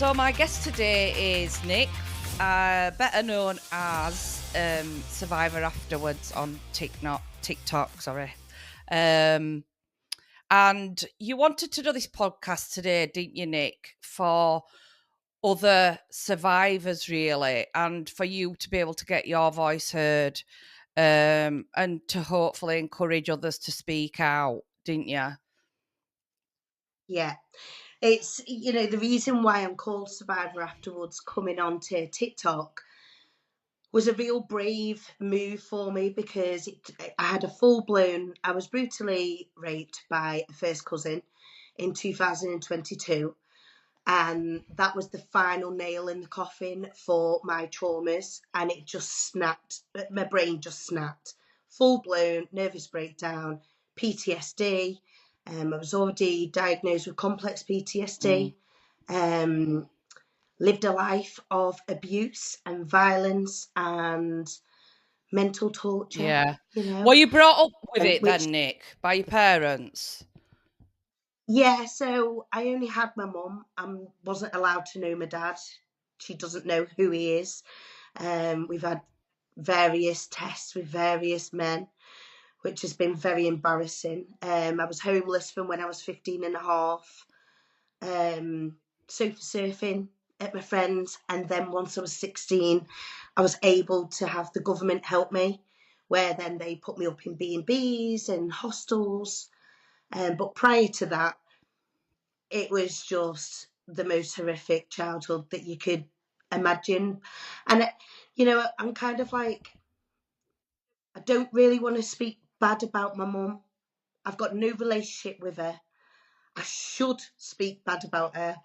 So my guest today is Nick, better known as Survivor Afterwards on TikTok, sorry. And you wanted to do this podcast today, didn't you, Nick, for other survivors, really, and for you to be able to get your voice heard, and to hopefully encourage others to speak out, didn't you? Yeah. It's, the reason why I'm called Survivor Afterwards coming onto TikTok was a real brave move for me because I had I was brutally raped by a first cousin in 2022. And that was the final nail in the coffin for my traumas. And it just snapped. My brain just snapped. Full blown nervous breakdown, PTSD. I was already diagnosed with complex PTSD. Lived a life of abuse and violence and mental torture. Yeah. Were you brought up with it which then, Nick, by your parents? Yeah, so I only had my mum. I wasn't allowed to know my dad. She doesn't know who he is. We've had various tests with various men, which has been very embarrassing. I was homeless from when I was 15 and a half, sofa surfing at my friends. And then once I was 16, I was able to have the government help me, where then they put me up in B&Bs and hostels. But prior to that, it was just the most horrific childhood that you could imagine. And, I'm kind of like, I don't really want to speak bad about my mum. I've got no relationship with her. I should speak bad about her.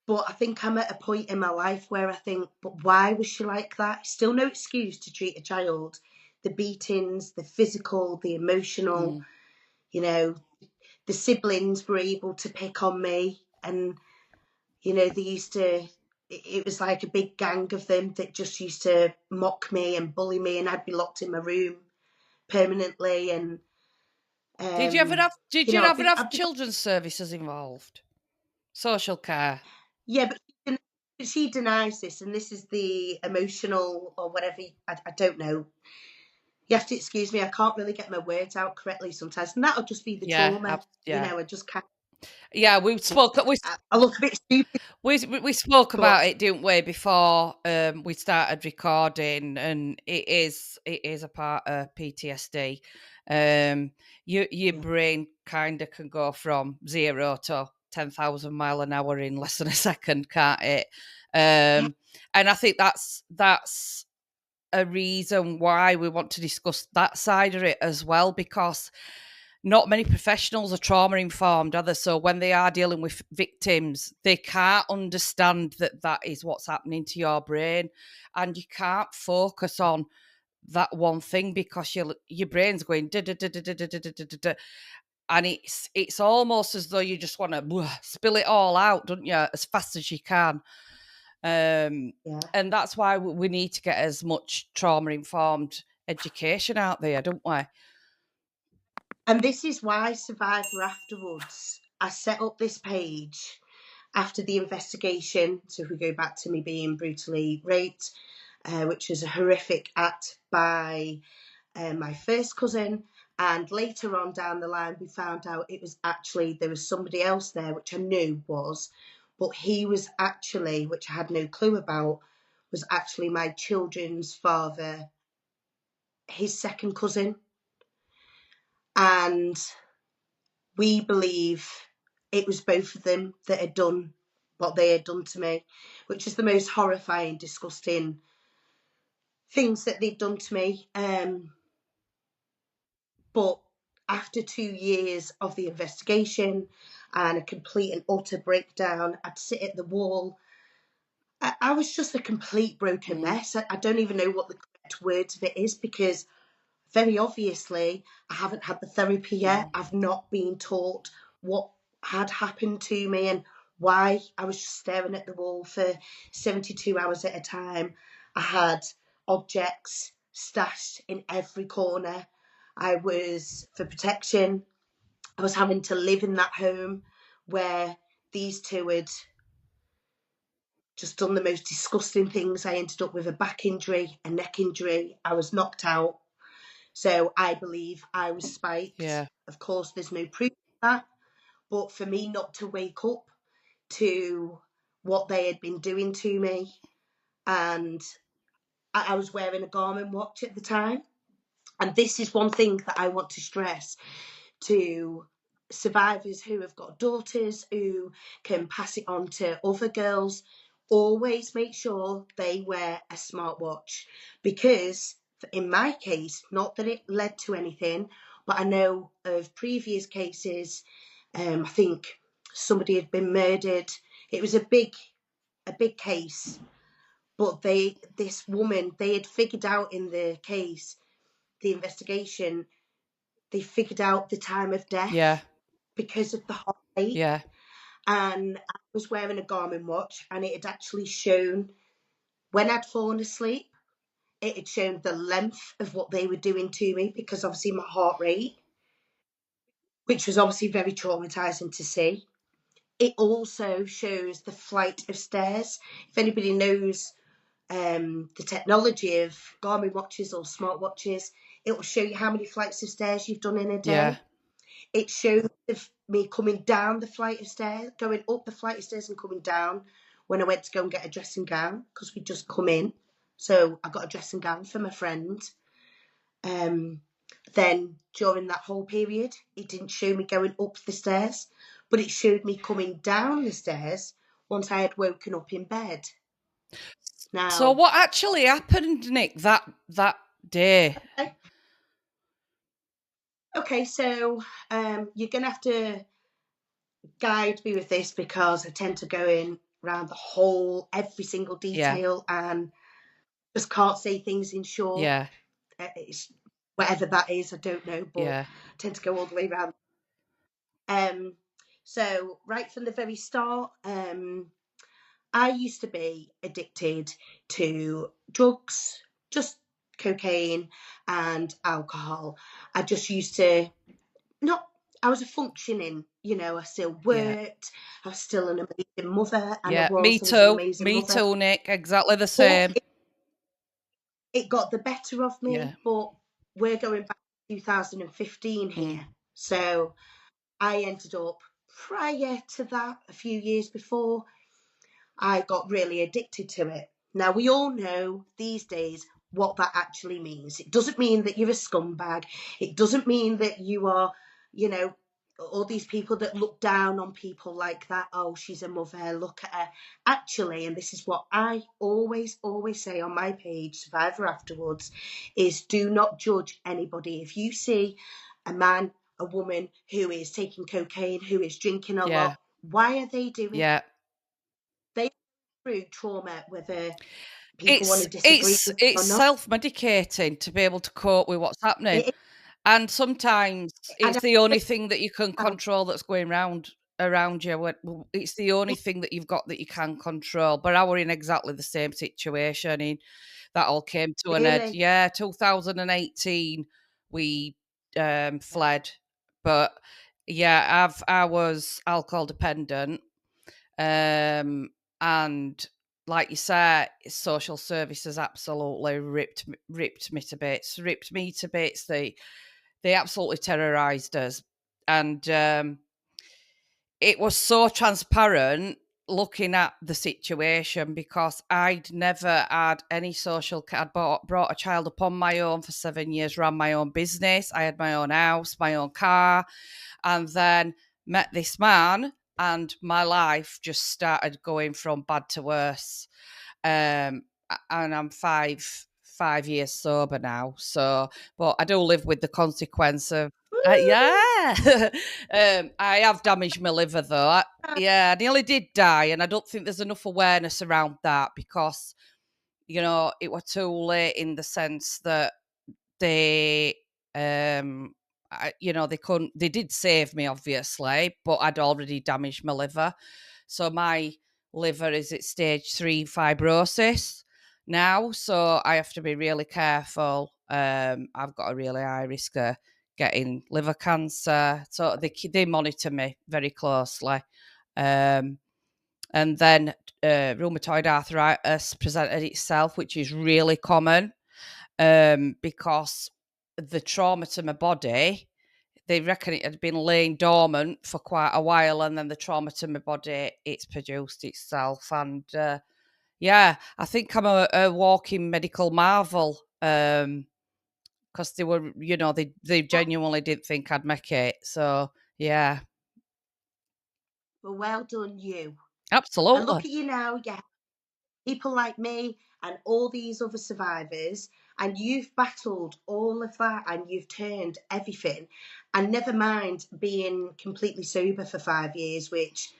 But I think I'm at a point in my life where I think, but why was she like that? Still no excuse to treat a child. The beatings, the physical, the emotional, the siblings were able to pick on me, and they used to, it was like a big gang of them that just used to mock me and bully me, and I'd be locked in my room permanently. And Did you ever have I've become, children's services involved? Social care? yeah, but she denies this, and this is the emotional or whatever. I don't know. You have to excuse me. I can't really get my words out correctly sometimes, and that'll just be the trauma. Yeah. I just can't. Yeah, we spoke. I look a bit stupid, We spoke but about it, didn't we, before we started recording, and it is a part of PTSD. Your yeah, brain kind of can go from 0 to 10,000 mile an hour in less than a second, can't it? yeah. And I think that's a reason why we want to discuss that side of it as well, because not many professionals are trauma informed, are they? So when they are dealing with victims, they can't understand that that is what's happening to your brain, and you can't focus on that one thing because your brain's going da da da da da da da da da, and it's almost as though you just want to spill it all out, don't you, as fast as you can. Yeah. And that's why we need to get as much trauma informed education out there, don't we? And this is why Survivor Afterwards, I set up this page after the investigation. So if we go back to me being brutally raped, which was a horrific act by my first cousin. And later on down the line, we found out it was actually, there was somebody else there, which I knew was, but he was actually, which I had no clue about, was actually my children's father, his second cousin. And we believe it was both of them that had done what they had done to me, which is the most horrifying, disgusting things that they've done to me. But after 2 years of the investigation and a complete and utter breakdown, I'd sit at the wall. I was just a complete broken mess. I don't even know what the correct word of it is, because very obviously I haven't had the therapy yet. I've not been taught what had happened to me and why I was just staring at the wall for 72 hours at a time. I had objects stashed in every corner. I was, for protection, I was having to live in that home where these two had just done the most disgusting things. I ended up with a back injury, a neck injury. I was knocked out. So I believe I was spiked. Yeah. Of course, there's no proof of that. But for me not to wake up to what they had been doing to me, and I was wearing a Garmin watch at the time. And this is one thing that I want to stress to survivors who have got daughters who can pass it on to other girls. Always make sure they wear a smartwatch, because in my case, not that it led to anything, but I know of previous cases. I think somebody had been murdered. It was a big case, but this woman, they had figured out in the case, the investigation, they figured out the time of death Yeah. because of the heart rate. Yeah. And I was wearing a Garmin watch, and it had actually shown when I'd fallen asleep, it had shown the length of what they were doing to me, because obviously my heart rate, which was obviously very traumatizing to see. It also shows the flight of stairs. If anybody knows the technology of Garmin watches or smartwatches, it will show you how many flights of stairs you've done in a day. Yeah. It showed me coming down the flight of stairs, going up the flight of stairs and coming down when I went to go and get a dressing gown, because we'd just come in. So I got a dressing gown for my friend. Then during that whole period, it didn't show me going up the stairs, but it showed me coming down the stairs once I had woken up in bed. Now, So what actually happened, Nick, that day? Okay, so you're going to have to guide me with this, because I tend to go in around the whole, every single detail, and just can't say things in short. Yeah. It's, whatever that is, I don't know, but Yeah. I tend to go all the way around. So right from the very start, I used to be addicted to drugs, just cocaine and alcohol. I just used to not, I was a functioning, I still worked, I was still an amazing mother, and Yeah. I Me was an too. amazing Me mother. too, Nick. Exactly the But same. it got the better of me. Yeah. But we're going back to 2015 here. So I ended up, prior to that, a few years before, I got really addicted to it. Now, we all know these days what that actually means. It doesn't mean that you're a scumbag. It doesn't mean that you are, all these people that look down on people like that. Oh, she's a mother, look at her. Actually, and this is what I always, always say on my page, Survivor Afterwards, is do not judge anybody. If you see a man, a woman who is taking cocaine, who is drinking a lot, why are they doing Yeah. they through trauma, whether people want to disagree with it or It's not? self-medicating to be able to cope with what's happening. It, And sometimes and it's I the only think, thing that you can control that's going around you. It's the only thing that you've got that you can control. But I were in exactly the same situation. That all came to an end. really, Yeah, 2018 we fled. But yeah, I was alcohol dependent. And like you said, social services absolutely ripped me to bits. Ripped me to bits. They absolutely terrorized us. And it was so transparent looking at the situation, because I'd never had any social. I'd brought a child up on my own for 7 years, ran my own business. I had my own house, my own car, and then met this man, and my life just started going from bad to worse. And I'm 5 years sober now. So, but I do live with the consequence of, yeah. I have damaged my liver though. Yeah, I nearly did die, and I don't think there's enough awareness around that, because it was too late, in the sense that they they did save me, obviously, but I'd already damaged my liver. So my liver is at stage 3 fibrosis now, so I have to be really careful. I've got a really high risk of getting liver cancer, so they monitor me very closely. And then rheumatoid arthritis presented itself, which is really common, because the trauma to my body, they reckon it had been laying dormant for quite a while, and then the trauma to my body, it's produced itself. And yeah, I think I'm a walking medical marvel, because they were, they genuinely didn't think I'd make it. So yeah, well done you. And look absolutely. at you now, yeah, people like me and all these other survivors, and you've battled all of that and you've turned everything. And never mind being completely sober for 5 years, which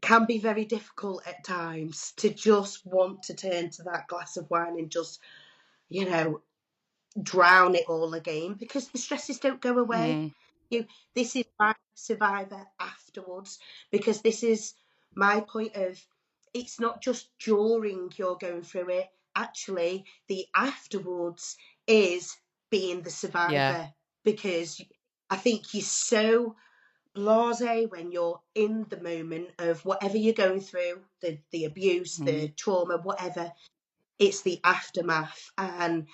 can be very difficult at times, to just want to turn to that glass of wine and just, you know, drown it all again, because the stresses don't go away. Mm, This is my survivor afterwards, because this is my point of, it's not just during you're going through it. Actually, the afterwards is being the yeah, survivor, because I think you're so blasé when you're in the moment of whatever you're going through, the abuse, the mm, trauma, whatever. It's the aftermath. And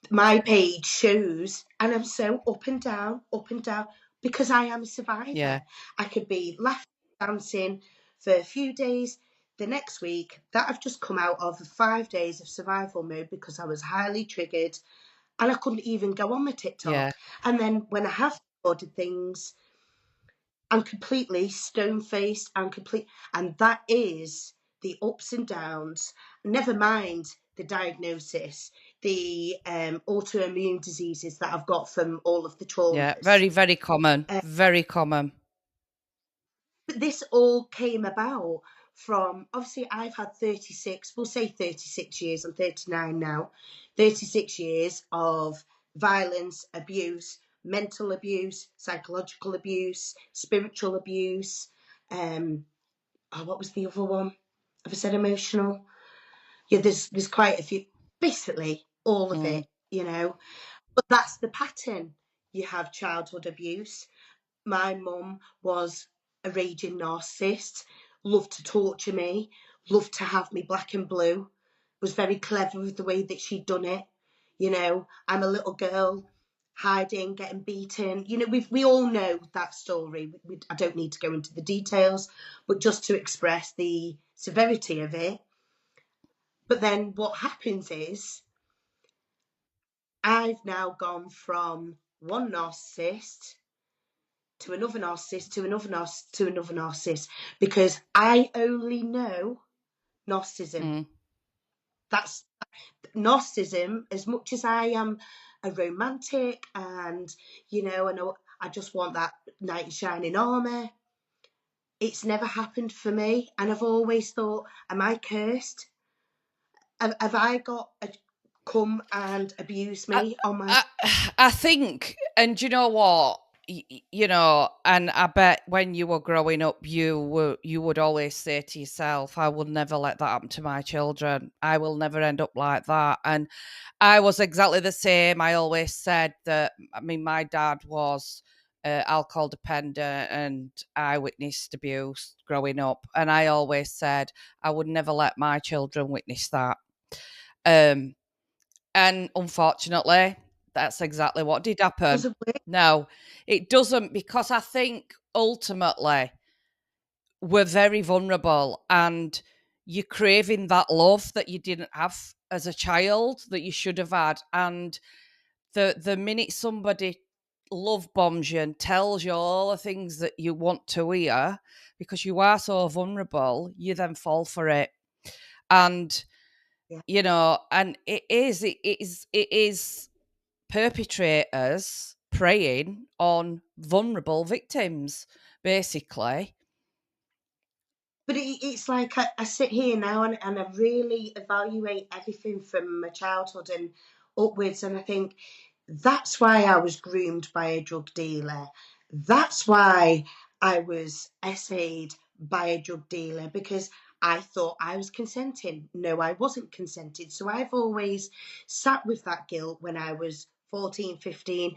my page shows, and I'm so up and down, because I am a yeah, survivor. I could be laughing, dancing for a few days. The next week, that I've just come out of 5 days of survival mode because I was highly triggered and I couldn't even go on my yeah, TikTok. And then when I have ordered things, I'm completely stone faced and complete, and that is the ups and downs. Never mind the diagnosis, the autoimmune diseases that I've got from all of the yeah. traumas. Very, very common. Very common. But this all came about from, obviously, I've had 36, we'll say 36 years, I'm 39 now, 36 years of violence, abuse, mental abuse, psychological abuse, spiritual abuse. What was the other one? Have I said emotional? Yeah, there's quite a few. Basically, all of Mm, it. But that's the pattern. You have childhood abuse. My mum was a raging narcissist, loved to torture me, loved to have me black and blue, was very clever with the way that she'd done it. I'm a little girl hiding, getting beaten. We all know that story. I don't need to go into the details, but just to express the severity of it. But then what happens is, I've now gone from one narcissist to another narcissist, to another narcissist, to another narcissist, because I only know narcissism. mm, That's narcissism. As much as I am a romantic, and I just want that knight in shining armor, it's never happened for me. And I've always thought, am I cursed? Have I got a come and abuse I, me on my... I, I think, and you know what, and I bet when you were growing up, you would always say to yourself, "I will never let that happen to my children. I will never end up like that." And I was exactly the same. I always said that. I mean, my dad was alcohol dependent, and I witnessed abuse growing up, and I always said I would never let my children witness that. Um, and unfortunately, that's exactly what did happen. Doesn't work. No, it doesn't, because I think ultimately we're very vulnerable, and you're craving that love that you didn't have as a child that you should have had. And the minute somebody love bombs you and tells you all the things that you want to hear, because you are so vulnerable, you then fall for it. And Yeah. and it is perpetrators preying on vulnerable victims, basically. But it's like, I sit here now, and I really evaluate everything from my childhood and upwards, and I think that's why I was groomed by a drug dealer. That's why I was essayed by a drug dealer, because I thought I was consenting. No, I wasn't consented. So I've always sat with that guilt when I was 14, 15.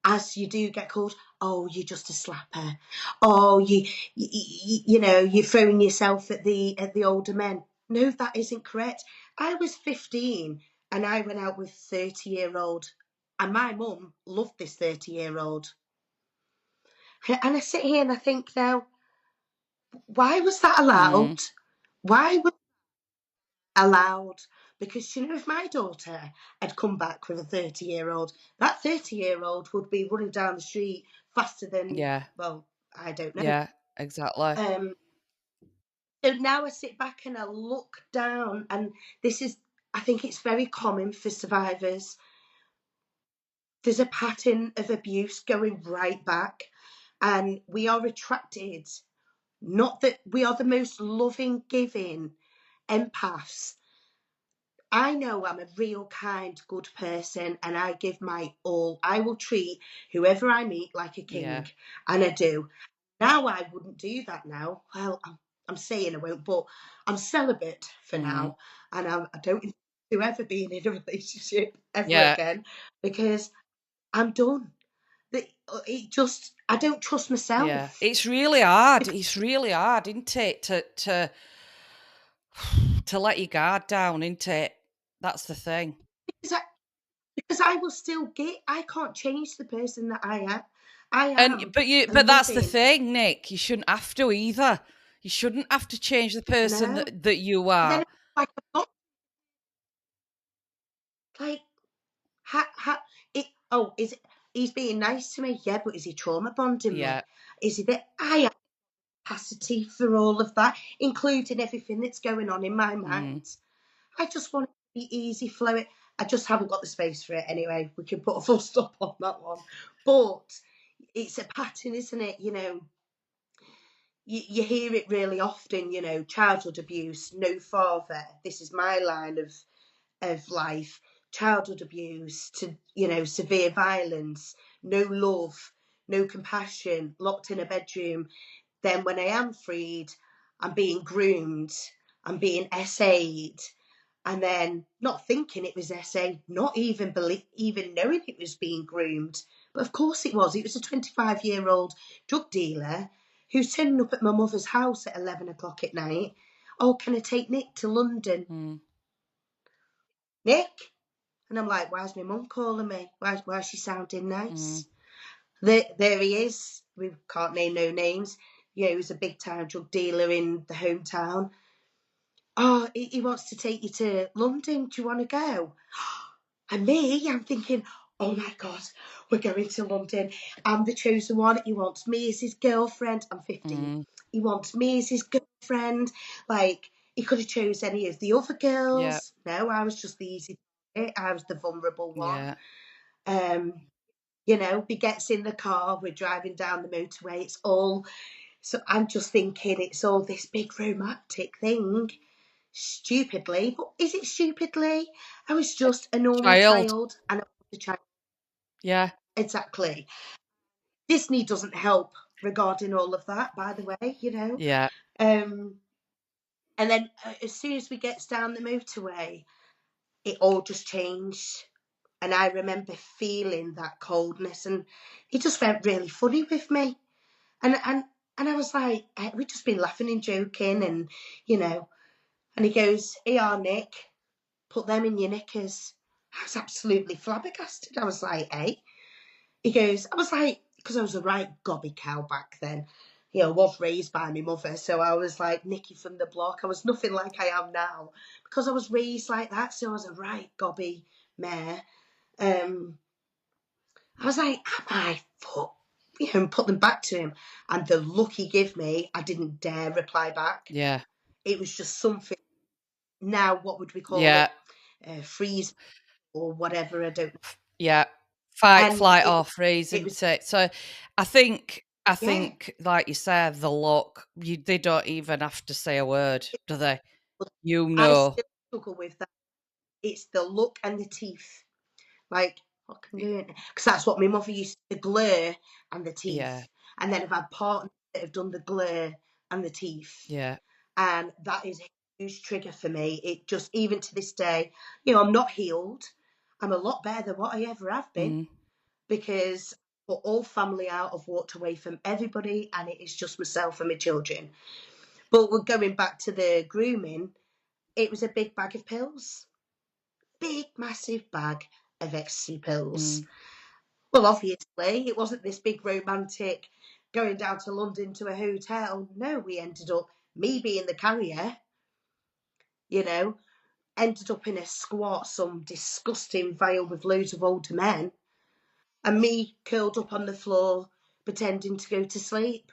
as you do get called, oh, you're just a slapper. Oh, you're throwing yourself at the older men. No, that isn't correct. I was 15 and I went out with 30-year-old, and my mum loved this 30-year-old. And I sit here and I think now, why was that allowed? Mm. Why was it allowed? Because if my daughter had come back with a 30-year-old, that 30-year-old would be running down the street faster than, Yeah. well, I don't know. Yeah. Exactly. So now I sit back and I look down, and I think it's very common for survivors. There's a pattern of abuse going right back, and we are attracted. Not that we are the most loving, giving empaths. I know I'm a real kind, good person, and I give my all. I will treat whoever I meet like a Yeah. king, and I do. Now I wouldn't do that now. Well, I'm saying I won't, but I'm celibate for Mm. now, and I don't intend to ever be in a relationship ever Yeah. again because I'm done. I don't trust Yeah. myself. It's really hard. It's really hard, isn't it? To let your guard down, isn't it? That's the thing. Because because I will still I can't change the person that I am. I And am a but that's the loving, thing, Nick. You shouldn't have to either. You shouldn't have to change the person no. that you And then are. like I'm not like it. Oh, is it? He's being nice to me, yeah, but is he trauma bonding Yeah. me? Is he that I have capacity for all of that, including everything that's going on in my Mm. mind? I just want it to be easy flowing. I just haven't got the space for it anyway. We can put a full stop on that one. But it's a pattern, isn't it? You hear it really often, childhood abuse, no father. This is my line of life. Childhood abuse to, severe violence, no love, no compassion, locked in a bedroom. Then when I am freed, I'm being groomed, I'm being SA'd, and then not thinking it was SA, not even knowing it was being groomed. But of course it was. It was a 25-year-old drug dealer who's turning up at my mother's house at 11 o'clock at night. Oh, can I take Nick to London? Mm. Nick? And I'm like, why's my mum calling me? Why is she sounding Mm. nice? There he is. We can't name no names. Yeah, he was a big time drug dealer in the hometown. Oh, he wants to take you to London. Do you want to go? And me, I'm thinking, oh my God, we're going to London. I'm the chosen one. He wants me as his girlfriend. I'm 15. Mm. He wants me as his girlfriend. Like, he could have chose any of the other Yeah. girls. No, I was just the easy target. I was the vulnerable one. Yeah. He gets in the car, we're driving down the motorway. So I'm just thinking it's all this big romantic thing. Stupidly, but is it stupidly? I was just a normal Child. child, and I was a child. Yeah. Exactly. Disney doesn't help regarding all of that, by the way. Yeah. Um, and then as soon as we get down the motorway, it all just changed. And I remember feeling that coldness, and he just went really funny with me. And I was like, we'd just been laughing and joking, and he goes, "Here, Nick, put them in your knickers." I was absolutely flabbergasted. I was like, "Hey." He goes, I was like, because I was a right gobby cow back then. I was raised by my mother, so I was like Nicky from the block. I was nothing like I am now because I was raised like that, so I was a right gobby mare. Um, I was like, am I fuck? And put them back to him. And the look he gave me, I didn't dare reply back. Yeah. It was just something. Now, what would we call Yeah. it? Freeze or whatever. I don't know. Yeah. Fight, And flight, it or freeze, it was isn't it? So I think yeah. like you said, the look, they don't even have to say a word, do they? But You I know. still struggle with that. It's the look and the teeth. Like, what can do it? Because that's what my mother used, the glare and the Yeah. teeth. And then I've had partners that have done the glare and the teeth. Yeah. And that is a huge trigger for me. It just, even to this day, I'm not healed. I'm a lot better than what I ever have been Mm. because put all family out. I've walked away from everybody, and it is just myself and my children. But we're going back to the grooming. It was a big bag of pills, big, massive bag of ecstasy pills. Mm. Well, obviously, it wasn't this big romantic going down to London to a hotel. No, we ended up, me being the carrier, you know, ended up in a squat, some disgusting vial with loads of older men, and me curled up on the floor pretending to go to sleep.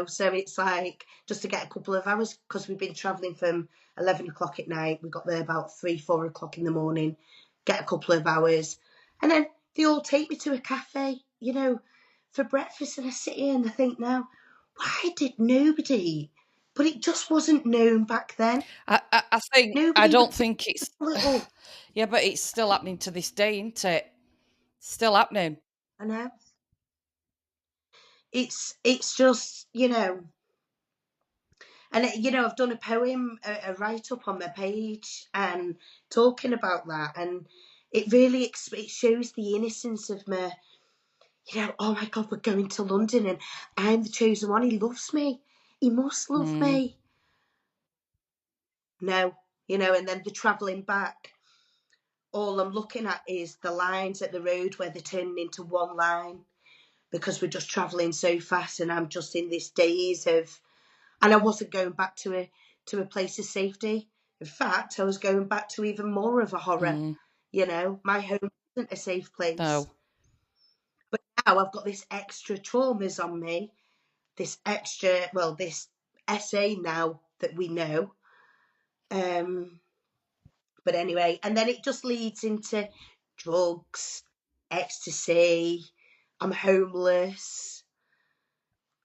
So it's like just to get a couple of hours, because we've been travelling from 11 o'clock at night. We got there about 3, 4 o'clock in the morning, get a couple of hours, and then they all take me to a cafe, for breakfast. And I sit here and I think now, why did nobody? But it just wasn't known back then. I think I Nobody was don't think it's little. yeah, but it's still happening to this day, isn't it? Still happening. I know. It's just, and I've done a poem, a write up on my page, and talking about that, and it really it shows the innocence of my, oh my God, we're going to London, and I'm the chosen one. He loves me. He must love Mm. me. No, and then the travelling back. All I'm looking at is the lines at the road where they're turning into one line, because we're just travelling so fast, and I'm just in this daze of, and I wasn't going back to a place of safety. In fact, I was going back to even more of a horror. Mm. My home isn't a safe place. No. But now I've got this extra traumas on me, this essay now that we know. But anyway, and then it just leads into drugs, ecstasy. I'm homeless,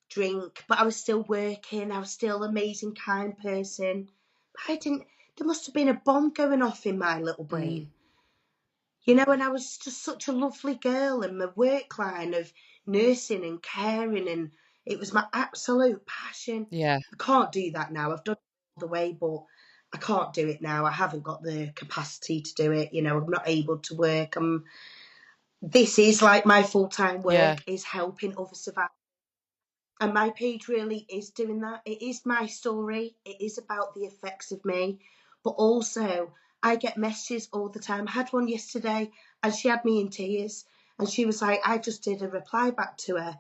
drink, but I was still working. I was still an amazing, kind person. But I didn't. There must have been a bomb going off in my little Mm. brain, and I was just such a lovely girl, and my work line of nursing and caring, and it was my absolute passion. Yeah. I can't do that now. I've done it all the way, but I can't do it now. I haven't got the capacity to do it. I'm not able to work. This is like my full time Yeah. work, is helping other survivors. And my page really is doing that. It is my story. It is about the effects of me. But also, I get messages all the time. I had one yesterday, and she had me in tears. And she was like, I just did a reply back to her.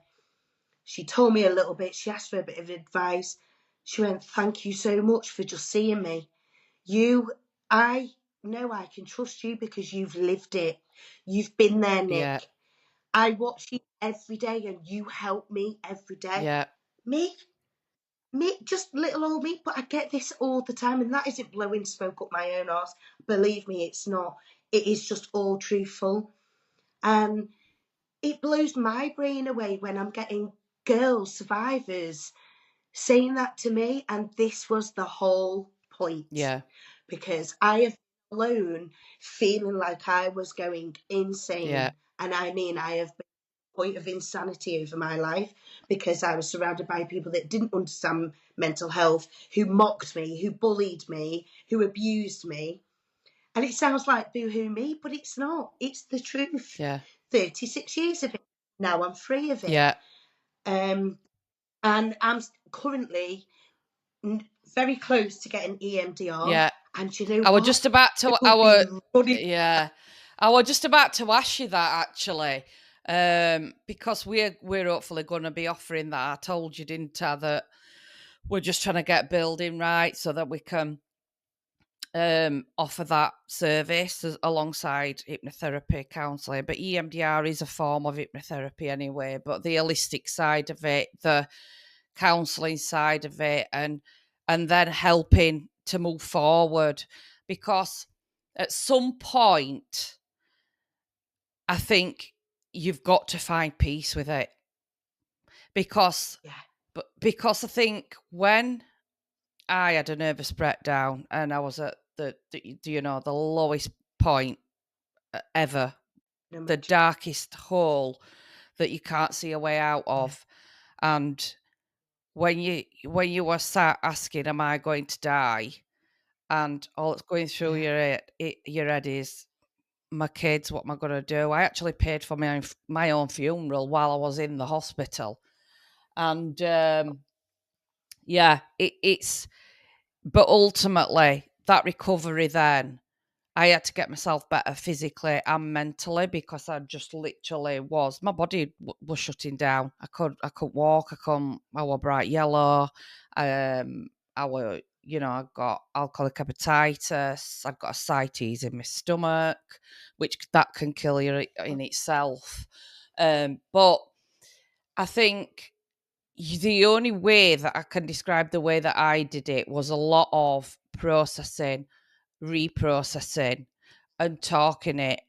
She told me a little bit. She asked for a bit of advice. She went, thank you so much for just seeing me. I know I can trust you because you've lived it. You've been there, Yeah. Nick. I watch you every day, and you help me every day. Yeah. Me? Me, just little old me, but I get this all the time, and that isn't blowing smoke up my own arse. Believe me, it's not. It is just all truthful. And it blows my brain away when I'm getting girls, survivors, saying that to me, and this was the whole point. Yeah. Because I have been alone, feeling like I was going Yeah. insane. And I mean, I have been point of insanity over my life, because I was surrounded by people that didn't understand mental health, who mocked me, who bullied me, who abused me. And it sounds like boohoo me, but it's not. It's the truth. Yeah. 36 years of it. Now I'm free of it. Yeah. Um, and I'm currently very close to getting EMDR. Yeah. And you know I was what? just about I to will be running. yeah. I was just about to ask you that actually. Because we're hopefully gonna be offering that. I told you, didn't I, that we're just trying to get building right so that we can offer that service alongside hypnotherapy counselling. But EMDR is a form of hypnotherapy anyway, but the holistic side of it, the counselling side of it, and then helping to move forward, because at some point I think you've got to find peace with it, because Yeah, because I think when I had a nervous breakdown and I was at the lowest point ever, I can the imagine. darkest hole that you can't see a way out Yeah, of. And when you were sat asking, "Am I going to die?" and all that's going through yeah, your head is, my kids, what am I going to do? I actually paid for my own funeral while I was in the hospital. And yeah, it's, but ultimately that recovery then, I had to get myself better physically and mentally because I just literally was, my body was shutting down. I couldn't walk. I were bright yellow. I were, I got alcoholic hepatitis. I've got ascites in my stomach, which that can kill you in itself. But I think the only way that I can describe the way that I did it was a lot of processing, reprocessing, and talking about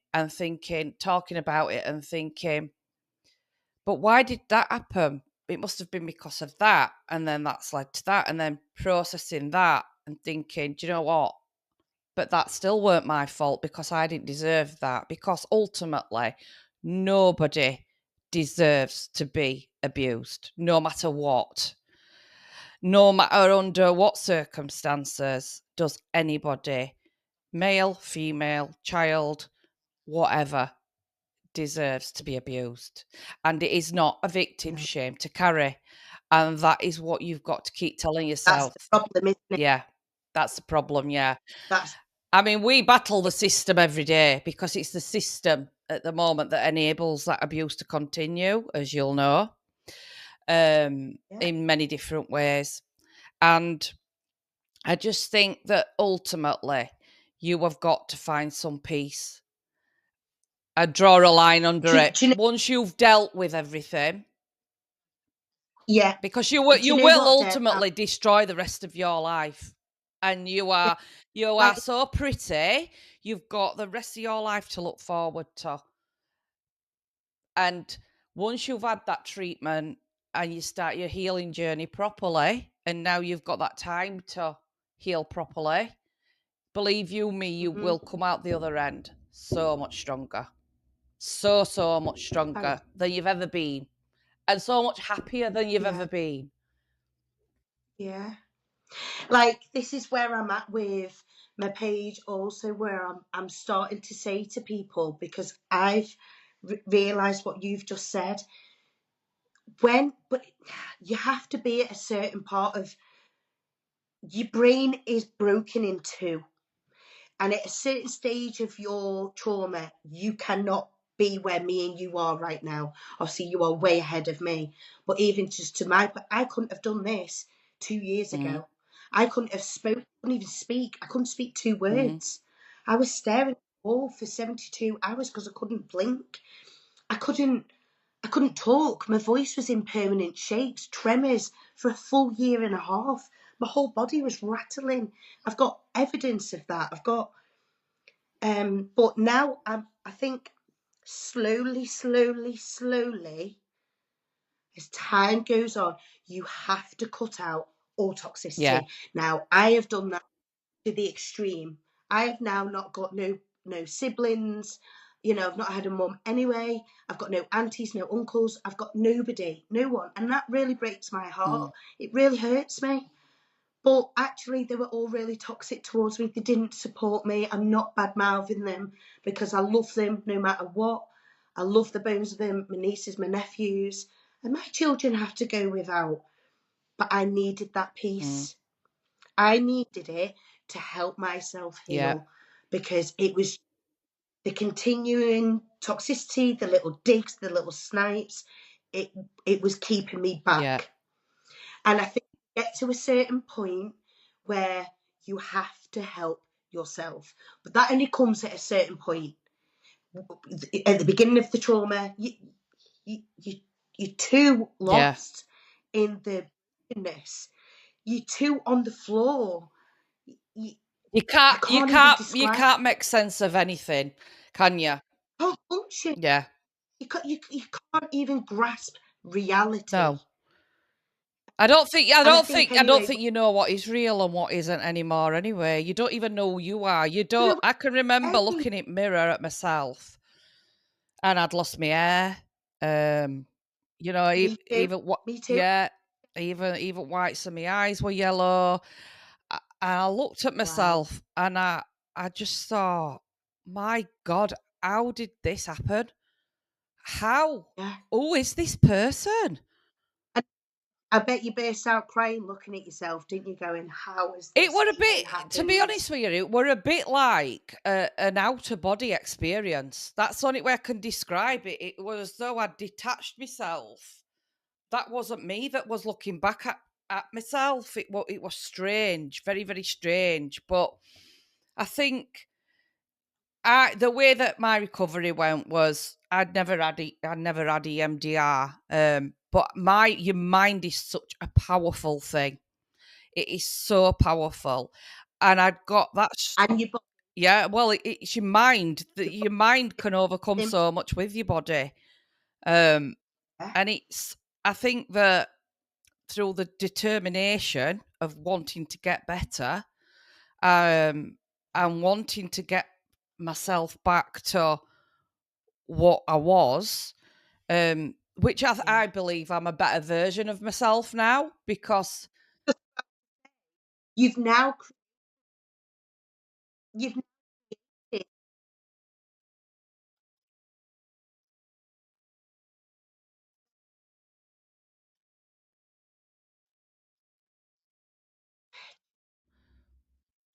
it and thinking, but why did that happen? It must have been because of that. And then that's led to that. And then processing that and thinking, do you know what? But that still weren't my fault because I didn't deserve that. Because ultimately, nobody deserves to be abused, no matter what. No matter under what circumstances does anybody, male, female, child, whatever, deserves to be abused. And it is not a victim No, shame to carry. And that is what you've got to keep telling that's yourself. the problem, isn't it? Yeah, that's the problem. Yeah. That's I mean, we battle the system every day because it's the system at the moment that enables that abuse to continue, as you'll know, yeah. in many different ways. And I just think that ultimately you have got to find some peace. I draw a line under it. Do you know? Once you've dealt with everything, Yeah. because Do you you know will what, Deb? ultimately destroy the rest of your life. And Yeah, you are like, so pretty. You've got the rest of your life to look forward to. And once you've had that treatment and you start your healing journey properly, and now you've got that time to heal properly, believe you me, you hmm will come out the other end so much stronger. So much thanks. stronger than you've ever been. And so much happier than you've Yeah, ever been. yeah. Like this is where I'm at with my page. Also, where I'm starting to say to people because I've realised what you've just said. But you have to be at a certain part of your brain is broken in two. And at a certain stage of your trauma, you cannot be where me and you are right now. Obviously, you are way ahead of me. But even just to I couldn't have done this 2 years Mm, ago. I couldn't have couldn't even speak. I couldn't speak two mm, words. I was staring at the wall for 72 hours because I couldn't blink. I couldn't I couldn't talk. My voice was in permanent shakes, tremors for a full year and a half. My whole body was rattling. I've got evidence of that. But now I think slowly, as time goes on, you have to cut out all yeah. toxicity. Now, I have done that to the extreme. I have now not got no siblings. I've not had a mum anyway. I've got no aunties, no uncles. I've got nobody, no one, and that really breaks my Mm, heart. It really hurts me. But actually, they were all really toxic towards me. They didn't support me. I'm not bad mouthing them because I love them no matter what. I love the bones of them, my nieces, my nephews, and my children have to go without. But I needed that mm, peace. I needed it to help myself yeah. heal because it was the continuing toxicity, the little digs, the little snipes. It it was keeping me Yeah. back. And I think you get to a certain point where you have to help yourself. But that only comes at a certain point. At the beginning of the trauma, you you're too Yeah. lost in the goodness. You're too on the floor. You, I can't even You describe. can't make sense of anything, can you? Can't function. Yeah. You can't even grasp reality. No. And I think I don't anyway, think you know what is real and what isn't anymore anyway. You don't even know who you are. You don't no, I can remember any looking in mirror at myself and I'd lost my hair. Um, me too, even what me too. yeah, even whites of my eyes were yellow. And I looked at Wow. myself and I just thought, my God, how did this happen? How? Yeah. Who is this person? I bet you burst out crying looking at yourself, didn't you? Going, how has It this were a even bit, to be happened? honest with you, it were a bit like an out of body experience. That's the only way I can describe it. It was as though I'd detached myself. That wasn't me that was looking back at myself. It was strange, very, very strange. But I think the way that my recovery went was I'd never had EMDR. But your mind is such a powerful thing. It is so powerful. And I'd got that. And Yeah, well, it's your mind. your Your mind can overcome body, so much with your body. Um, yeah, and I think that through the determination of wanting to get better, and wanting to get myself back to what I was, which yeah. I believe I'm a better version of myself now because, You've now, you've created,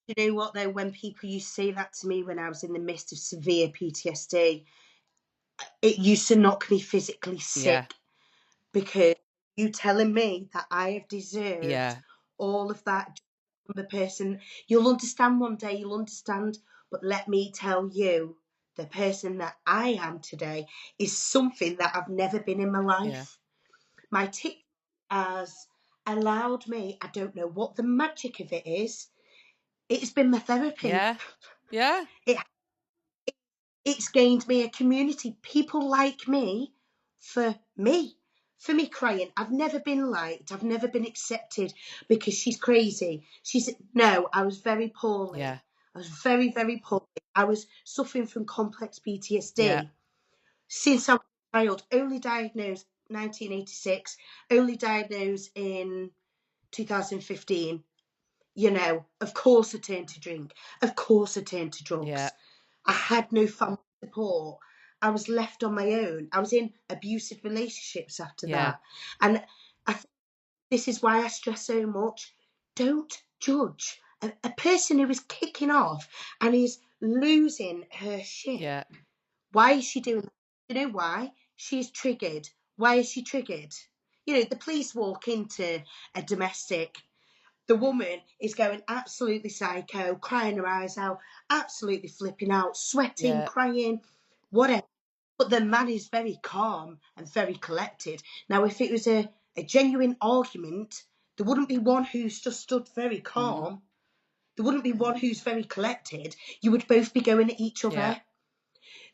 you know what though, when people used to say that to me when I was in the midst of severe PTSD, it used to knock me physically yeah, sick because you telling me that I have deserved yeah, all of that from the person. You'll understand one day, you'll understand. But let me tell you, the person that I am today is something that I've never been in my yeah, life. My tick has allowed me, I don't know what the magic of it is. It's been my therapy. yeah, yeah, It it's gained me a community, people like me, for me crying. I've never been liked, I've never been accepted because she's crazy. She's no, I was very yeah, poorly. I was very, very poorly. I was suffering from complex yeah, PTSD since I was a child, only diagnosed 1986, only diagnosed in 2015. You know, of course I turned to drink. Of course I turned to yeah, drugs. I had no family support. I was left on my own. I was in abusive relationships after yeah, that. And this is why I stress so much. Don't judge. A person who is kicking off and is losing her shit. yeah, Why is she doing that? You know why? She's triggered. Why is she triggered? You know, the police walk into a domestic, the woman is going absolutely psycho, crying her eyes out, absolutely flipping out, sweating, yeah, crying, whatever. But the man is very calm and very collected. Now, if it was a genuine argument, there wouldn't be one who's just stood very mhm, calm. There wouldn't be one who's very collected. You would both be going at each yeah, other.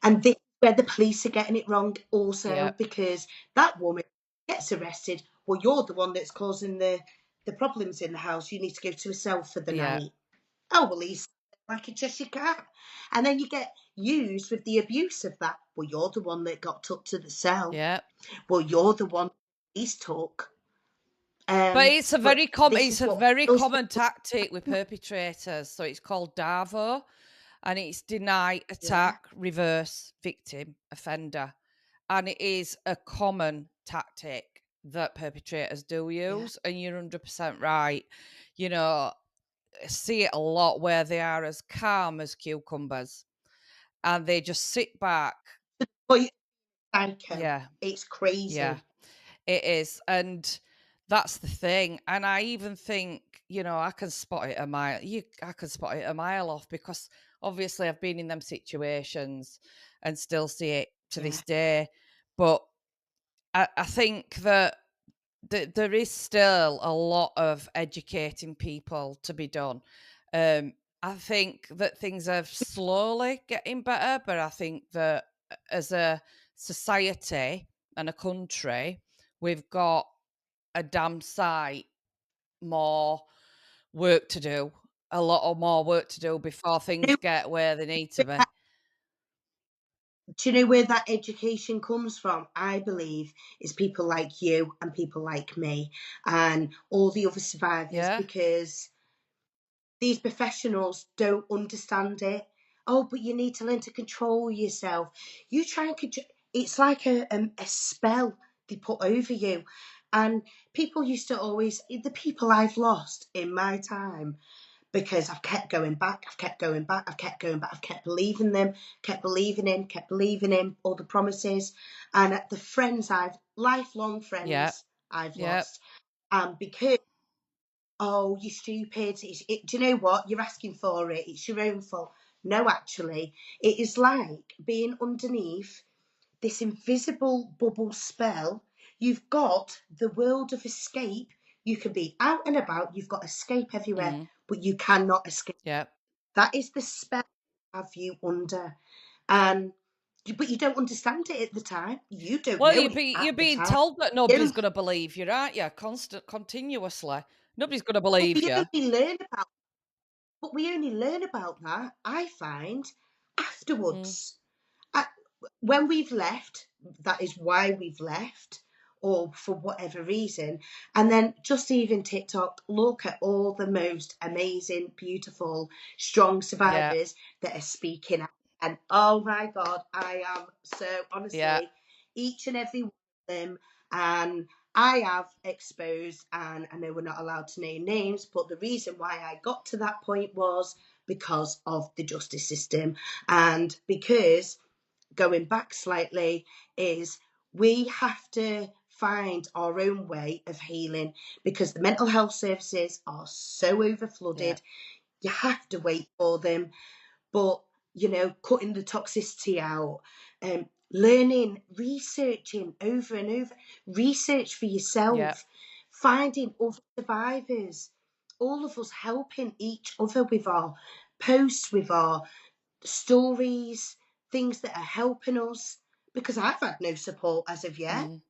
And this is where the police are getting it wrong yeah, also, because that woman gets arrested. Well, you're the one that's causing the problems in the house. You need to go to a cell for the yeah, night. Oh, well, he's like a Cheshire cat. And then you get used with the abuse of that. Well, you're the one that got took to the cell. yeah. Well, you're the one he's took. But it's a But very this it's is a what very does common tactic with perpetrators. So it's called DAVO, and it's deny, yeah, attack, reverse, victim, offender, and it is a common tactic that perpetrators do yeah. use. And you're 100% right. You know, I see it a lot where they are as calm as cucumbers, and they just sit back. But you're psycho. Yeah, It's yeah. crazy. It is, and that's the thing. And I even think, I can spot it a mile. I can spot it a mile off because obviously I've been in them situations and still see it to Yeah. this day. But I think that there is still a lot of educating people to be done. I think that things are slowly getting better, but I think that as a society and a country, we've got a damn sight more work to do, a lot of more work to do before things get where they need to be. Do you know where that education comes from? I believe is people like you and people like me and all the other survivors, Yeah, because these professionals don't understand it. oh, but you need to learn to control yourself. You try and control. It's like a spell they put over you. And people used to always, the people I've lost in my time, because I've kept going back, I've kept going back, I've kept going back, I've kept believing them, kept believing in all the promises. And the friends lifelong Yeah. friends I've Yeah. lost. Because, oh, you're stupid. Do you know what? You're asking for it. It's your own fault. No, actually, it is like being underneath this invisible bubble spell. You've got the world of escape. You can be out and about. You've got escape everywhere, but you cannot escape. Yeah. That is the spell I have you under. And but you don't understand it at the time. You don't Well, know it you're at the being time. told that nobody's You going to believe you, aren't you? Continuously, nobody's going to but believe we you. only learn about but we only learn about that, I find, Mm. afterwards. When we've left, that is why we've left, or for whatever reason. And then just even TikTok, look at all the most amazing, beautiful, strong Yeah. survivors that are speaking out. And oh my God, I am so Yeah. honestly, each and every one of them. And I have exposed, and I know we're not allowed to name names, but the reason why I got to that point was because of the justice system, and because, going back slightly, is we have to find our own way of healing, because the mental health services are so Yeah. overflooded. You have to wait for them. But, cutting the toxicity out, learning, researching over and over, research for Yeah. yourself, finding other survivors, all of us helping each other with our posts, with our stories, things that are helping us, because I've had no support as of yet. Mm.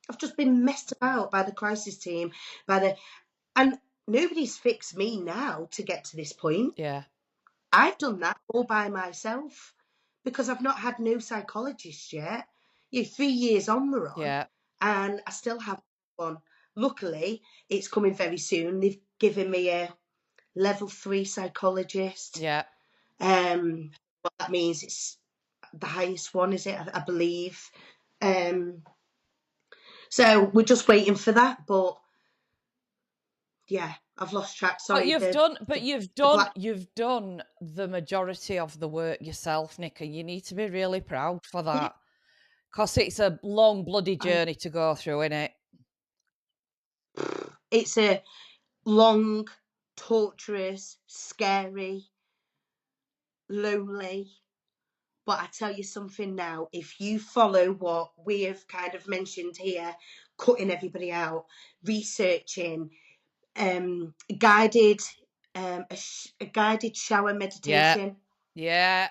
I've just been messed about by the crisis team, and nobody's fixed me now to get to this point. Yeah. I've done that all by myself because I've not had no psychologist yet. 3 years on we're on, Yeah. and I still have one. Luckily, it's coming very soon. They've given me a level 3 psychologist. Yeah. What that means, it's the highest one, is it? I believe. Um, so we're just waiting for that. But yeah, I've lost track. But Sorry, the black. you've done the majority of the work yourself, Nick, and you need to be really proud for Yeah, that. Because it's a long, bloody I, journey to go through, innit? it's a long, torturous, scary, lonely. But I tell you something now, if you follow what we have kind of mentioned here, cutting everybody out, researching, guided, a guided shower Yeah. meditation. Yeah.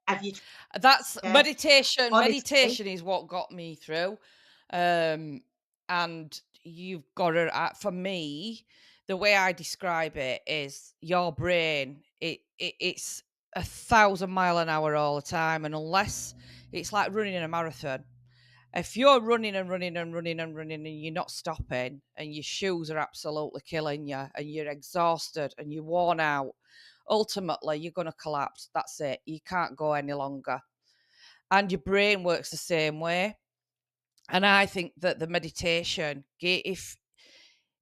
Have you? That's Yeah, meditation. honestly, Meditation is what got me through. Um, and you've got to, for me, the way I describe it is your brain, it's 1,000 mile an hour all the time. And unless it's like running in a marathon, if you're running and running and running and running and you're not stopping and your shoes are absolutely killing you and you're exhausted and you're worn out, ultimately you're going to collapse. That's it. You can't go any longer. And your brain works the same way. And I think that the meditation, if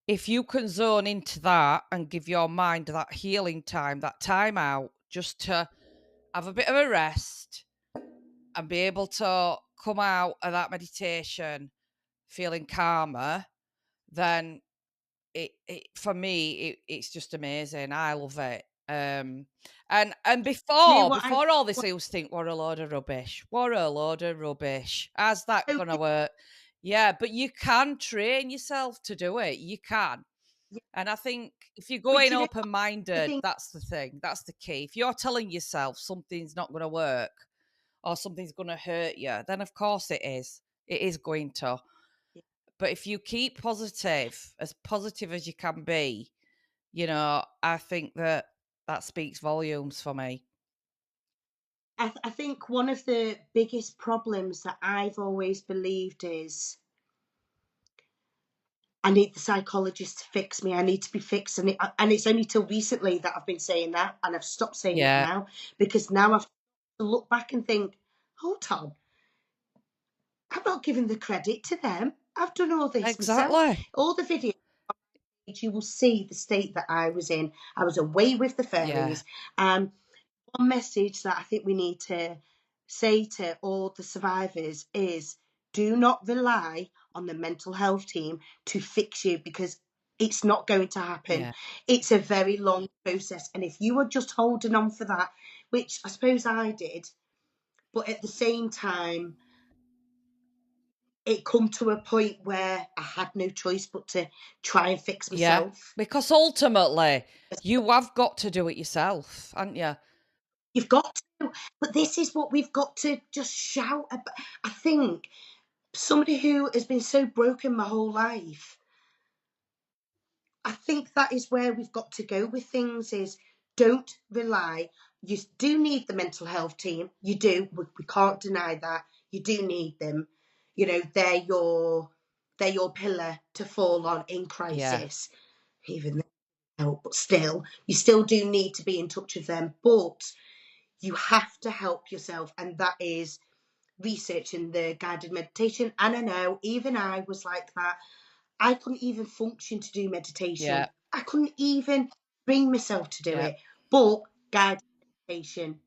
you can zone into that and give your mind that healing time, that time out, just to have a bit of a rest and be able to come out of that meditation feeling calmer, then it for me it's just amazing. I love it. And do you know before what I? before all this, I used to think, what a load of rubbish. What a load of rubbish. How's that Oh, gonna work? Yeah, but you can train yourself to do it. You can. yeah, And I think if you go but in you know open the minded, thing? that's the thing. That's the key. If you're telling yourself something's not gonna work or something's gonna hurt you, then of course it is. It is going to. But if you keep positive as you can be, I think that that speaks volumes for me. I think one of the biggest problems that I've always believed is I need the psychologist to fix me. I need to be fixed, and it's only till recently that I've been saying that, and I've stopped saying it Yeah. now, because now I've to look back and think, hold on, I'm not giving the credit to them. I've done all this myself. Exactly. All the videos, you will see the state that I was in. I was away with the Yeah. fairies. And one message that I think we need to say to all the survivors is, do not rely on the mental health team to fix you, because it's not going to happen. Yeah. It's a very long process. And if you are just holding on for that, which I suppose I did, but at the same time, it come to a point where I had no choice but to try and fix Yeah. myself. Because ultimately, you have got to do it yourself, haven't you? You've got to, but this is what we've got to just shout about. I think somebody who has been so broken my whole life, I think that is where we've got to go with things, is don't rely. You do need the mental health team. You do. We can't deny that. You do need them. You know, they're your pillar to fall on in Yeah. crisis. Even help, but still, you still do need to be in touch with them. But you have to help yourself, and that is researching the guided meditation. And I know even I was like that. I couldn't even function to do Yeah. meditation. I couldn't even bring myself to do Yeah. it. But guided meditation,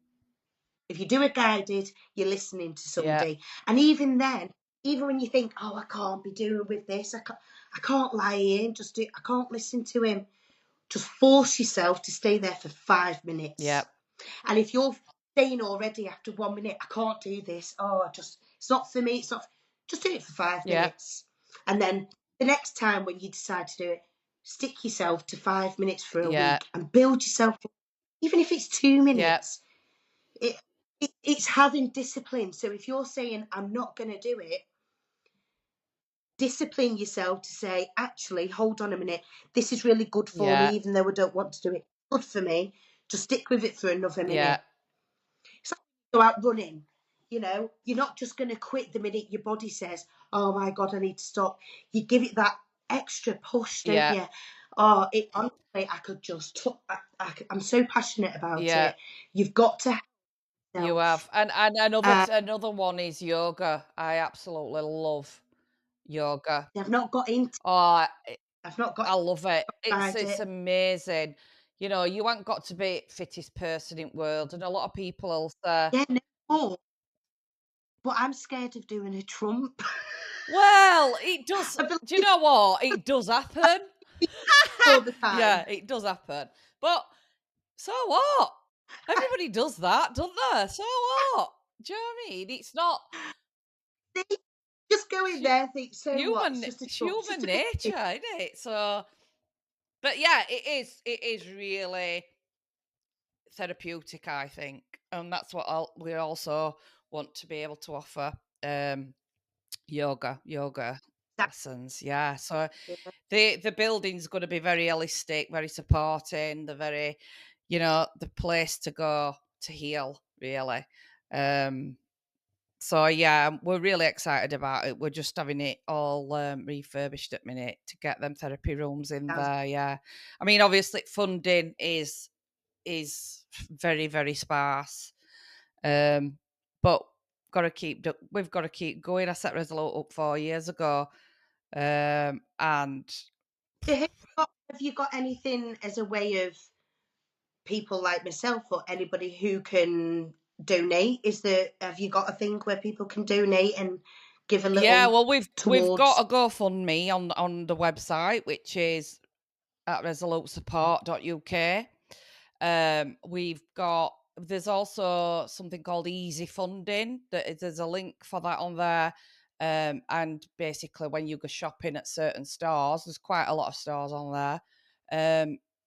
if you do it guided, you're listening to Yeah. somebody. And even then, even when you think, oh, I can't be doing with this, I can't lie in, I can't listen to him. Just force yourself to stay there for 5 minutes. Yeah. And if you're saying already after 1 minute, I can't do this, it's not for me, it's not, just do it for five Yeah. minutes. And then the next time when you decide to do it, stick yourself to 5 minutes for a Yeah. week and build yourself, even if it's two Yeah. minutes. It, it's having discipline. So if you're saying, I'm not going to do it, discipline yourself to say, actually, hold on a minute, this is really good for me, Yeah. even though I don't want to do it. Good for me. Just stick with it for another Yeah. minute. It's like you go out running. You know, you're not just going to quit the minute your body says, oh my God, I need to stop. You give it that extra push, don't Yeah. you? Oh, it honestly, I could just, I'm so passionate about Yeah. it. You've got to have You yourself. have. And Uh, another one is yoga. I absolutely love yoga. I've not got into, Oh, I I've not got I love it. tried It's it. amazing. You know, you ain't got to be fittest person in world, and a lot of people will say, Yeah, no, but I'm scared of doing a Trump. "Well, it does." I believe Do you know what? It does happen. all the time. Yeah, it does happen. But so what? Everybody does that, don't they? So what? Do you know what I mean? It's not Just go in hu- there, think, so what? It's human just a Trump, it's just human a bit. nature, isn't it? So, but yeah, it is really therapeutic, I think, and that's what we also want to be able to offer. Um, yoga lessons, yeah. So the building's going to be very holistic, very supporting. The very, the place to go to heal, really. Um, so yeah, we're really excited about it. We're just having it all refurbished at minute to get them therapy rooms in Sounds there. Yeah, I mean, obviously funding is very, very sparse. But we've got to keep going. I set Resolute up 4 years ago, and so have you got anything as a way of people like myself or anybody who can donate? Have you got a thing where people can donate and give a yeah, little well, we've got towards? a GoFundMe on the website, which is at resolutesupport.uk. There's also something called Easy Funding. There's a link for that on there. And basically, when you go shopping at certain stores, there's quite a lot of stores on there.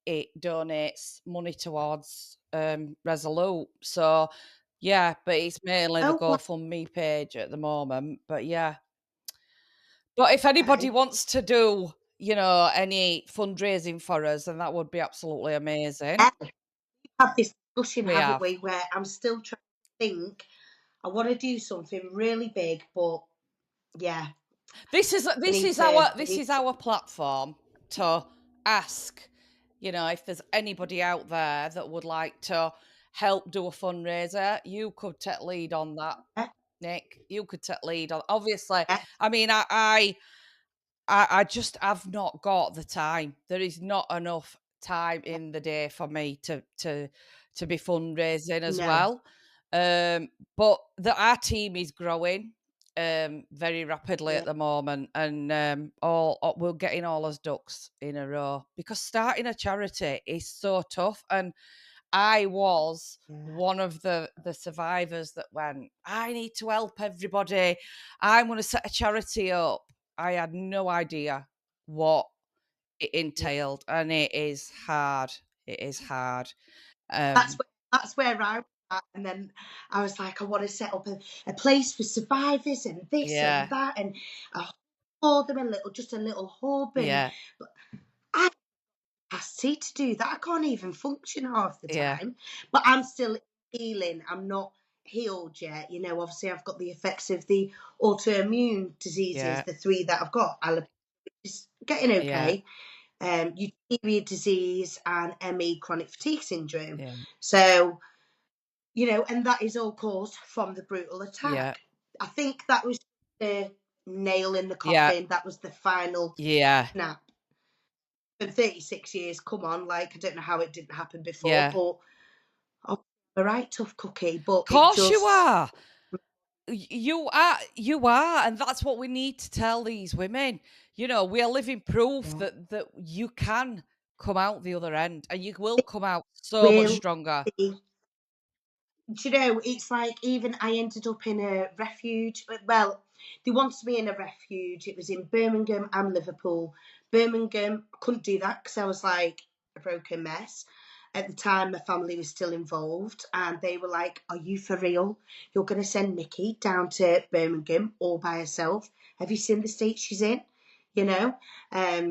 It donates money towards Resolute. So yeah, but it's mainly the Oh, wow. GoFundMe page at the moment. But yeah, but if anybody wants to do, any fundraising for us, then that would be absolutely amazing. Yeah, we've had this discussion, We haven't have. we, where I'm still trying to think. I want to do something really big, but yeah, This is we this need is to. our this is our platform to ask, if there's anybody out there that would like to help do a fundraiser. You could take lead on that, Yeah, Nick. You could take lead on. Obviously, yeah, I mean, I just have not got the time. There is not enough time yeah. in the day for me to be fundraising as No. well. But our team is growing very rapidly Yeah, at the moment, and we're getting all us ducks in a row because starting a charity is so tough. And I was yeah. one of the survivors that went, I need to help everybody. I'm going to set a charity up. I had no idea what it Yeah. entailed, and it is hard. It is hard. That's Um, where I was at, and then I was like, I want to set up a place for survivors and this and yeah, that, and a for them just a little hub, and yeah, I have capacity to do that. I can't even function half the yeah, time, but I'm still healing. I'm not healed yet. Obviously I've got the effects of the autoimmune diseases, yeah, the three that I've got. Alopecia is getting yeah, okay. Urticaria disease and ME, chronic fatigue syndrome. yeah, So, and that is all caused from the brutal yeah, attack. I think that was the nail in the yeah, coffin. That was the final yeah, snap. For 36 years, come on, like, I don't know how it didn't happen before, yeah. but I'm a right tough cookie, but it Course you just, are. You are, and that's what we need to tell these women. We are living proof yeah, that you can come out the other end, and you will it come out so much will stronger. be. Do you know, it's like, even I ended up in a refuge. Well, they wanted me in a refuge. It was in Birmingham and Liverpool. Birmingham, I couldn't do that because I was like a broken mess. At the time, my family was still involved, and they were like, Are you for real? You're going to send Nikki down to Birmingham all by herself? Have you seen the state she's in? You know?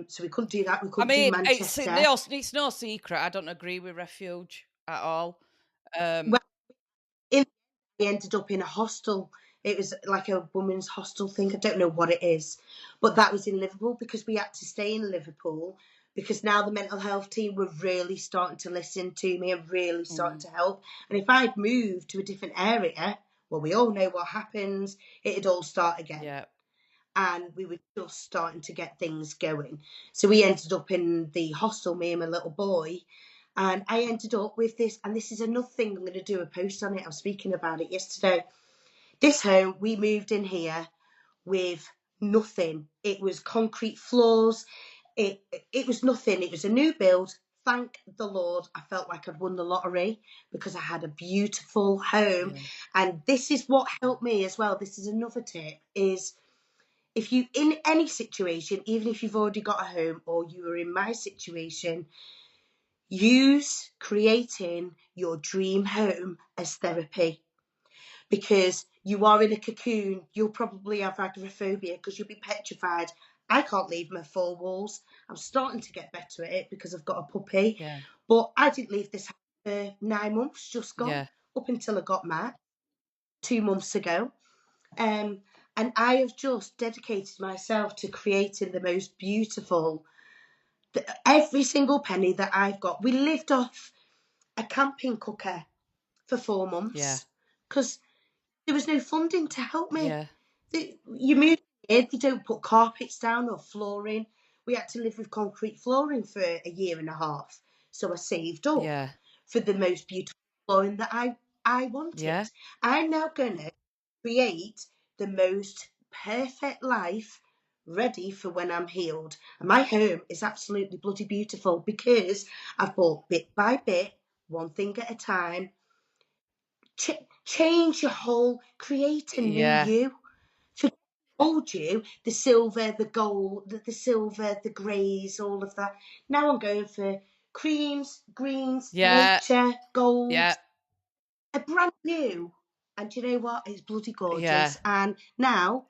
So we couldn't do that. We I couldn't do mean, Manchester. it's no secret. I don't agree with refuge at all. Well, Um, in we ended up in a hostel. It was like a women's hostel thing. I don't know what it is, but that was in Liverpool because we had to stay in Liverpool because now the mental health team were really starting to listen to me and really starting mm, to help. And if I'd moved to a different area, well, we all know what happens. It'd all start again. yeah, And we were just starting to get things going. So we ended up in the hostel, me and my little boy. And I ended up with this, and this is another thing, I'm going to do a post on it. I was speaking about it yesterday. This home, we moved in here with nothing. It was concrete floors. It was nothing. It was a new build. Thank the Lord, I felt like I'd won the lottery because I had a beautiful home. yeah, And this is what helped me as well. This is another tip: is if you in any situation, even if you've already got a home or you are in my situation, use creating your dream home as therapy, because you are in a cocoon. You'll probably have agoraphobia because you'll be petrified. I can't leave my four walls. I'm starting to get better at it because I've got a puppy, yeah, but I didn't leave this house for 9 months, just gone, yeah, up until I got Matt 2 months ago. Um, and I have just dedicated myself to creating the most beautiful. Every single penny that I've got. We lived off a camping cooker for four yeah, months because there was no funding to help me. yeah, You move here, they don't put carpets down or flooring. We had to live with concrete flooring for a year and a half. So I saved up yeah, for the most beautiful flooring that I yeah, wanted. I'm now going to create the most perfect life ready for when I'm healed. And my home is absolutely bloody beautiful because I've bought bit by bit, one thing at a time. Change your whole, create a new yeah, you. For old you, the silver, the gold, the silver, the greys, all of that. Now I'm going for creams, greens, yeah, nature, gold, yeah, a brand new. And do you know what? It's bloody yeah, gorgeous. And now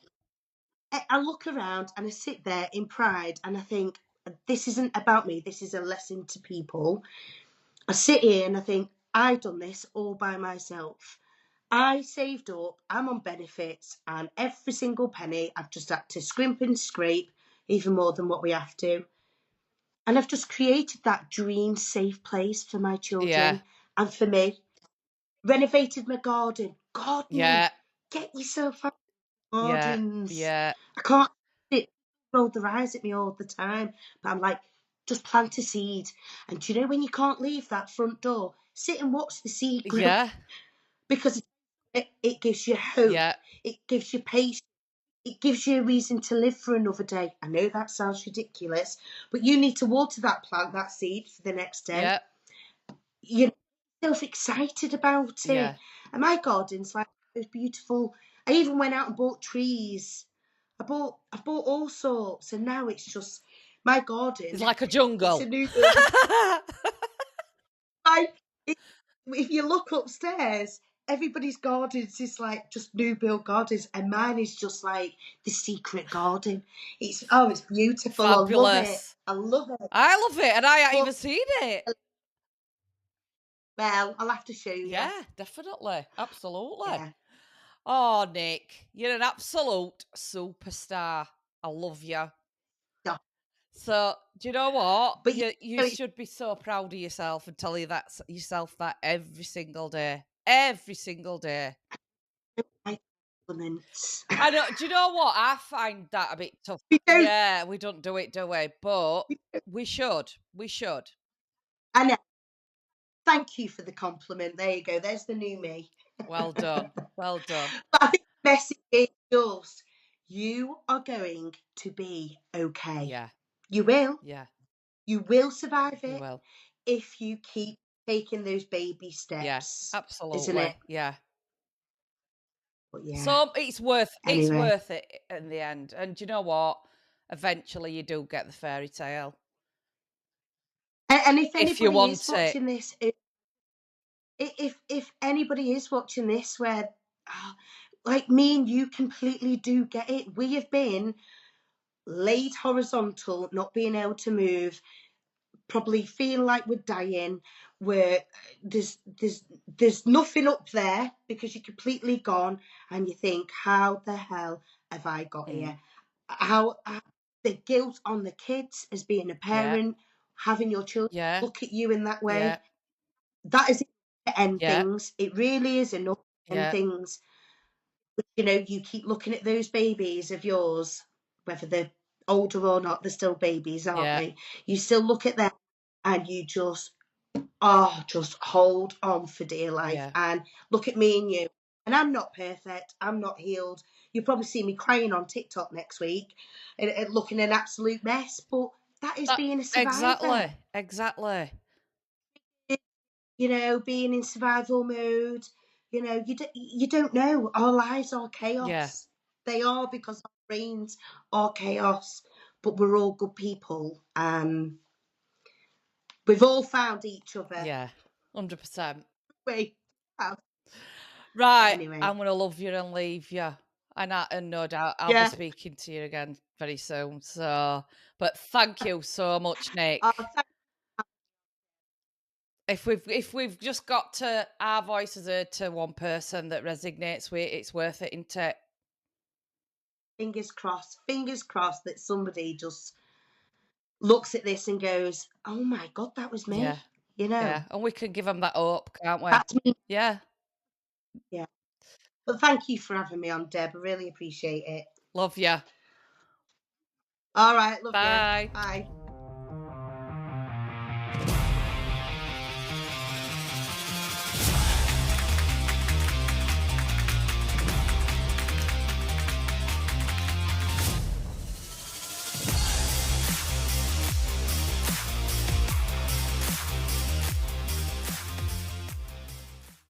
I look around and I sit there in pride and I think, this isn't about me. This is a lesson to people. I sit here and I think, I've done this all by myself. I saved up, I'm on benefits, and every single penny I've just had to scrimp and scrape, even more than what we have to. And I've just created that dream safe place for my yeah, children and for me. Renovated my garden. Gardening. Yeah, Get yourself out of yeah, gardens. yeah, I can't sit, roll their eyes at me all the time. But I'm like, just plant a seed. And do you know when you can't leave that front door? Sit and watch the seed grow. yeah, Because it gives you hope. yeah, It gives you patience. It gives you a reason to live for another day. I know that sounds ridiculous, but you need to water that plant, that seed for the next day. yeah, You're self excited about it. yeah. And my garden's like it was beautiful. I even went out and bought trees. I bought all sorts, and now it's just my It's garden. like a It's jungle. a new build. Like it, if you look upstairs, everybody's gardens is like just new build gardens, and mine is just like the secret garden. It's beautiful. I love it. Fabulous. I love it. I love it, and I ain't But even seen it. well, I'll have to show you. Yeah, definitely. Absolutely. Yeah. Oh, Nick, you're an absolute superstar. I love you. Yeah. So, do you know what? But You it's should be so proud of yourself and tell you that yourself that every single day. Every single day. my compliments. I know. Do you know what? I find that a bit tough. We don't. Yeah, we don't do it, do we? But we should. We should. I know. Thank you for the compliment. There you go. There's the new me. Well done. Well done. But I think the message is just you are going to be okay. Yeah. You will. Yeah. You will survive You it will. if you keep taking those baby Yeah. steps, isn't Absolutely. it? Yeah. But yeah, So it's anyway. worth it in the end. And do you know what? Eventually you do get the fairy tale. And if If you anybody is want it. watching this, if anybody is watching this where, ah, like me and you completely do get it, we have been laid horizontal, not being able to move, probably feel like we're dying, where there's nothing up there because you're completely gone, and you think, how the hell have I got Mm. here? How the guilt on the kids as being a Yeah. parent, having your children Yeah. look at you in that Yeah. way. That is enough to end Yeah. things. It really is enough to end Yeah. things. But, you keep looking at those babies of yours, whether they're older or not, they're still babies, aren't Yeah. they? You still look at them and you just hold on for dear life. Yeah. And look at me and you. And I'm not perfect. I'm not healed. You'll probably see me crying on TikTok next week and looking an absolute mess. But that is That being a survivor. exactly. Exactly. Being in survival mode. You don't know. Our lives are Yeah. chaos. They are because our brains are chaos. But we're all good people. We've all found each other. Yeah. 100%. We have. But Right. anyway, I'm gonna love you and leave you. And no doubt I'll be yeah. speaking to you again very soon. So, but thank you so much, Oh, Nick. If we've just got to our voices heard to one person that resonates with it, it's worth it, isn't it? fingers crossed that somebody just looks at this and goes, "Oh my God, that was Yeah. me." Yeah. And we can give them that hope, can't we? That's me. Yeah. Yeah. But thank you for having me on, Deb. I really appreciate it. Love you. All right, love you. Bye. Bye.